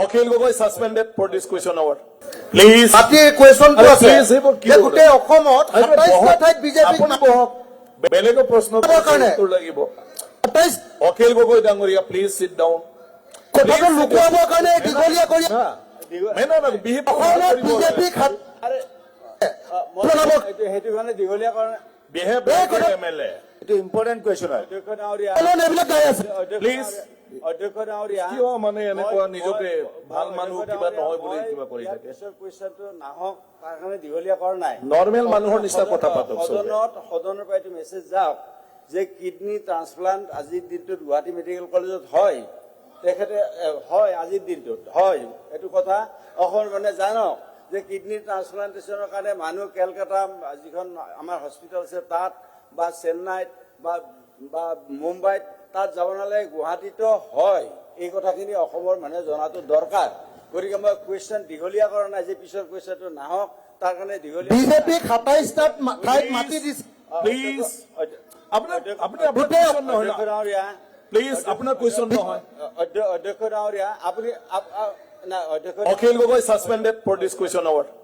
Akhil Gogoi suspended for this question hour. Please. মাটিৰ কুৱেশ্যনটো আৰে আছে please, এইবোৰ কি যে হ'ল? গোটেই অসমত 27টা ঠাইত বিজেপি আপুনি বহক বেলেগৰ প্ৰশ্ন কাৰণে। উত্তৰ লাগিব 27 অখিল গগৈ ডাঙৰীয়া প্লিজ সিট ডাউন কথাটো লুকুৱাবৰ কাৰণে দীঘলীয়া কৰি বিহেভ অসমত বিজেপি সেইটো কাৰণে দীঘলীয়া কাৰণে বিহেভ এমএলএ এইটো ইম্পৰ্টেণ্ট কুৱেশ্যন হয় অধ্যক্ষ ডাঙৰীয়া এইবিলাক গাই আছে প্লিজ অধ্যক্ষ ডাঙৰীয়া কিয় মানে এনেকুৱা নিজকে ভাল মানুহ কিবা নহয় বুলি কিবা কৰি থাকে পিছৰ কুৱেশ্যনটো নাহক তাৰ কাৰণে দীঘলীয়া কৰা নাই নৰ্মেল মানুহৰ নিচিনা কথা পাতক সদনৰ পৰা এইটো মেছেজ যাওক যে কিডনী ট্ৰান্সপ্লান্ট আজিৰ দিনটোত গুৱাহাটী মেডিকেল কলেজত হয় তেখেতে হয় আজিৰ দিনটোত হয় এইটো কথা অসমৰ মানে জানক যে কিডনী ট্ৰান্সপ্লান্টেশ্যনৰ কাৰণে মানুহ কেলকাতা যিখন আমাৰ হস্পিটেল আছে তাত বা চেন্নাইত বা মুম্বাইত তাত যাব নালাগে গুৱাহাটীতো হয় এই কথাখিনি অসমৰ মানুহে জনাটো দৰকাৰ গতিকে মই কুৱেশ্যন দীঘলীয়া কৰা নাই যে পিছৰ কুৱেশ্যনটো নাহক তাৰ কাৰণে দীঘলীয়া বিজেপি 27টা ঠাইত মাটি দিছে প্লিজ আপোনাৰ অধ্যক্ষ ডাঙৰীয়া প্লিজ আপোনাৰ কুৱেশ্যন নহয় অধ্যক্ষ ডাঙৰীয়া আপুনি অধ্যক্ষ Akhil Gogoi suspended for this question hour.